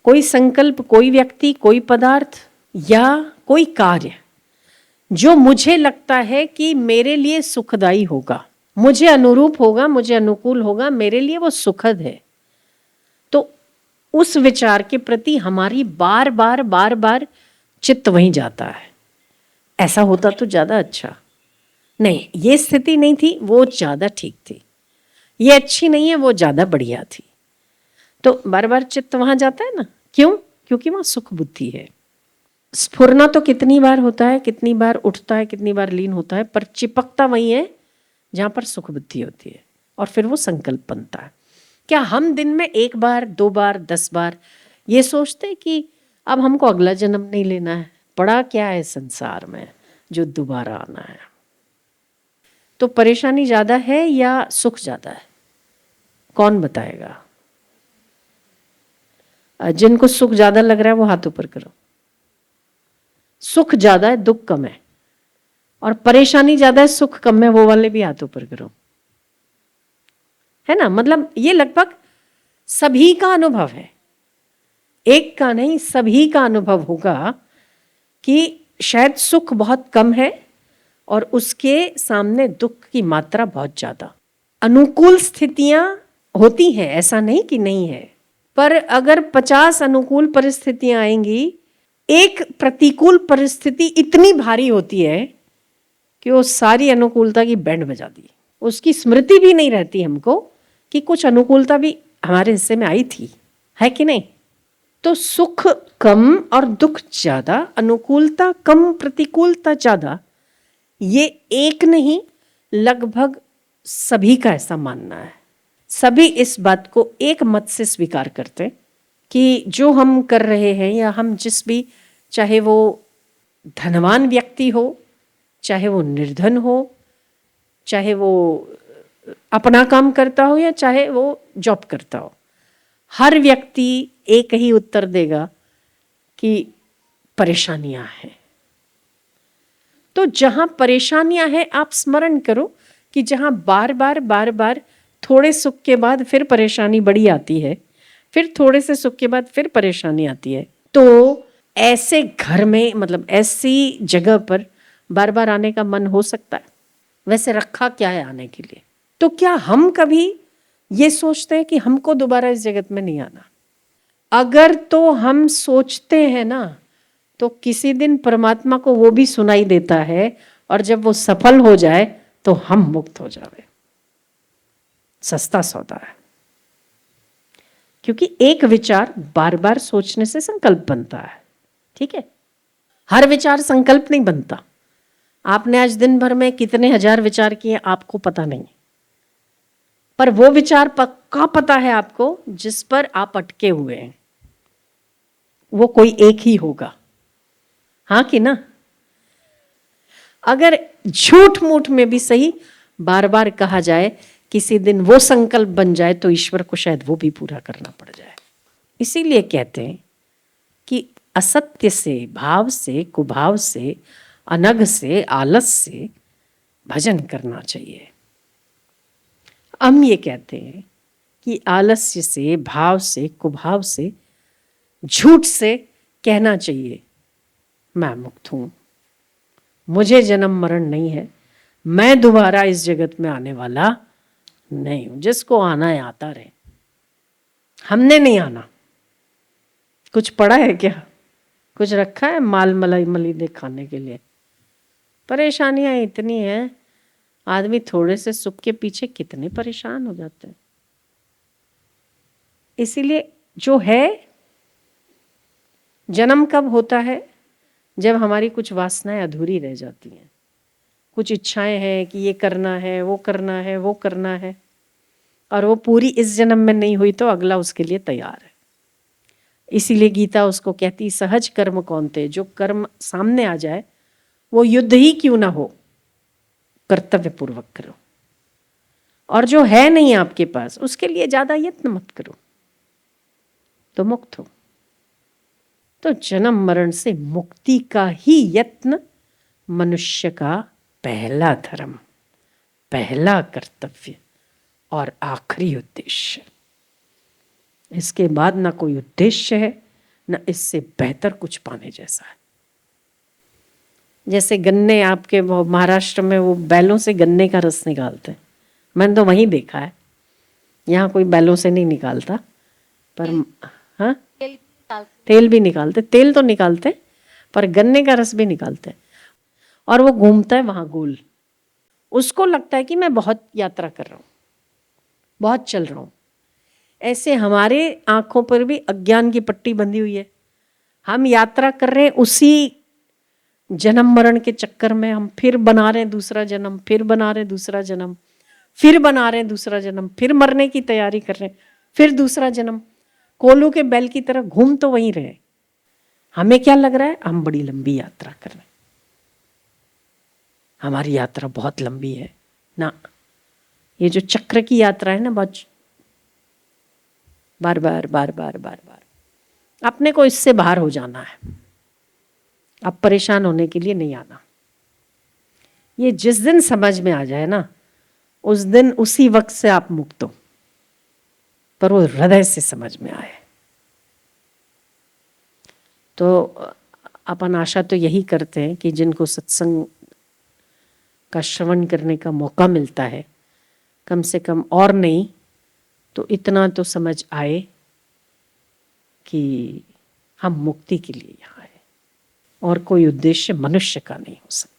कोई संकल्प, कोई व्यक्ति, कोई पदार्थ या कोई कार्य जो मुझे लगता है कि मेरे लिए सुखदाई होगा, मुझे अनुरूप होगा, मुझे अनुकूल होगा, मेरे लिए वो सुखद है, तो उस विचार के प्रति हमारी बार बार चित्त वहीं जाता है। ऐसा होता तो ज्यादा अच्छा। नहीं, ये स्थिति नहीं थी, वो ज्यादा ठीक थी। ये अच्छी नहीं है, वो ज्यादा बढ़िया थी। तो बार बार चित्त वहां जाता है ना। क्यों? क्योंकि वहां सुख बुद्धि है। स्फुरना तो कितनी बार होता है, कितनी बार उठता है, कितनी बार लीन होता है, पर चिपकता वही है जहां पर सुख बुद्धि होती है, और फिर वो संकल्प बनता है। क्या हम दिन में 1 बार, 2 बार, 10 बार ये सोचते कि अब हमको अगला जन्म नहीं लेना है, पड़ा क्या है संसार में जो दोबारा आना है? तो परेशानी ज्यादा है या सुख ज्यादा है? कौन बताएगा? जिनको सुख ज्यादा लग रहा है वो हाथ ऊपर करो। सुख ज्यादा है, दुख कम है, और परेशानी ज्यादा है, सुख कम है, वो वाले भी हाथ ऊपर करो। है ना? मतलब ये लगभग सभी का अनुभव है, एक का नहीं, सभी का अनुभव होगा कि शायद सुख बहुत कम है और उसके सामने दुख की मात्रा बहुत ज्यादा। अनुकूल स्थितियां होती हैं, ऐसा नहीं कि नहीं है, पर अगर 50 अनुकूल परिस्थितियां आएंगी, एक प्रतिकूल परिस्थिति इतनी भारी होती है कि वो सारी अनुकूलता की बैंड बजा दी। उसकी स्मृति भी नहीं रहती हमको कि कुछ अनुकूलता भी हमारे हिस्से में आई थी, है कि नहीं? तो सुख कम और दुख ज्यादा, अनुकूलता कम, प्रतिकूलता ज्यादा, ये एक नहीं, लगभग सभी का ऐसा मानना है। सभी इस बात को एक मत से स्वीकार करते कि जो हम कर रहे हैं, या हम जिस भी, चाहे वो धनवान व्यक्ति हो, चाहे वो निर्धन हो, चाहे वो अपना काम करता हो या चाहे वो जॉब करता हो, हर व्यक्ति एक ही उत्तर देगा कि परेशानियां हैं। तो जहां परेशानियां हैं, आप स्मरण करो कि जहां बार बार थोड़े सुख के बाद फिर परेशानी बड़ी आती है, फिर थोड़े से सुख के बाद फिर परेशानी आती है, तो ऐसे घर में, मतलब ऐसी जगह पर बार बार आने का मन हो सकता है? वैसे रखा क्या है आने के लिए? तो क्या हम कभी ये सोचते हैं कि हमको दोबारा इस जगत में नहीं आना? अगर तो हम सोचते हैं ना, तो किसी दिन परमात्मा को वो भी सुनाई देता है, और जब वो सफल हो जाए तो हम मुक्त हो जावे। सस्ता सौदा है। क्योंकि एक विचार बार बार सोचने से संकल्प बनता है, ठीक है? हर विचार संकल्प नहीं बनता। आपने आज दिन भर में कितने हजार विचार किए आपको पता नहीं, पर वो विचार पक्का पता है आपको जिस पर आप अटके हुए हैं, वो कोई एक ही होगा। हाँ कि ना? अगर झूठ मूठ में भी सही बार बार कहा जाए, किसी दिन वो संकल्प बन जाए तो ईश्वर को शायद वो भी पूरा करना पड़ जाए। इसीलिए कहते हैं कि असत्य से, भाव से, कुभाव से, अनग से, आलस से भजन करना चाहिए। हम ये कहते हैं कि आलस्य से, भाव से, कुभाव से, झूठ से कहना चाहिए, मैं मुक्त हूं, मुझे जन्म मरण नहीं है, मैं दोबारा इस जगत में आने वाला नहीं हूं, जिसको आना है आता रहे, हमने नहीं आना। कुछ पड़ा है क्या? कुछ रखा है माल मलाई मलिदे खाने के लिए? परेशानियां इतनी हैं, आदमी थोड़े से सुख के पीछे कितने परेशान हो जाते हैं। इसीलिए जो है, जन्म कब होता है? जब हमारी कुछ वासनाएं अधूरी रह जाती हैं, कुछ इच्छाएं हैं कि ये करना है, वो करना है, वो करना है, और वो पूरी इस जन्म में नहीं हुई तो अगला उसके लिए तैयार है। इसीलिए गीता उसको कहती, सहज कर्म कौन्ते, जो कर्म सामने आ जाए वो युद्ध ही क्यों ना हो, कर्तव्य पूर्वक करो, और जो है नहीं आपके पास उसके लिए ज्यादा यत्न मत करो, तो मुक्त हो। तो जन्म मरण से मुक्ति का ही यत्न मनुष्य का पहला धर्म, पहला कर्तव्य और आखिरी उद्देश्य। इसके बाद ना कोई उद्देश्य है, न इससे बेहतर कुछ पाने जैसा है। जैसे गन्ने आपके वो महाराष्ट्र में वो बैलों से गन्ने का रस निकालते हैं, मैंने तो वहीं देखा है, यहाँ कोई बैलों से नहीं निकालता, पर हाँ तेल भी निकालते, तेल तो निकालते पर गन्ने का रस भी निकालते हैं। और वो घूमता है वहाँ गोल, उसको लगता है कि मैं बहुत यात्रा कर रहा हूँ, बहुत चल रहा हूँ। ऐसे हमारे आंखों पर भी अज्ञान की पट्टी बंधी हुई है, हम यात्रा कर रहे हैं उसी जन्म मरण के चक्कर में, हम फिर बना रहे हैं दूसरा जन्म, फिर बना रहे हैं दूसरा जन्म, फिर बना रहे हैं दूसरा जन्म, फिर मरने की तैयारी कर रहे हैं, फिर दूसरा जन्म, कोलू के बैल की तरह घूम तो वहीं रहे। हमें क्या लग रहा है, हम बड़ी लंबी यात्रा कर रहे हैं, हमारी यात्रा बहुत लंबी है ना। ये जो चक्र की यात्रा है ना, बहुत बार बार बार बार बार बार अपने को इससे बाहर हो जाना है, अब परेशान होने के लिए नहीं आना। ये जिस दिन समझ में आ जाए ना, उस दिन उसी वक्त से आप मुक्त हो, पर वो हृदय से समझ में आए। तो अपन आशा तो यही करते हैं कि जिनको सत्संग का श्रवण करने का मौका मिलता है, कम से कम और नहीं तो इतना तो समझ आए कि हम मुक्ति के लिए यहाँ हैं और कोई उद्देश्य मनुष्य का नहीं हो सकता।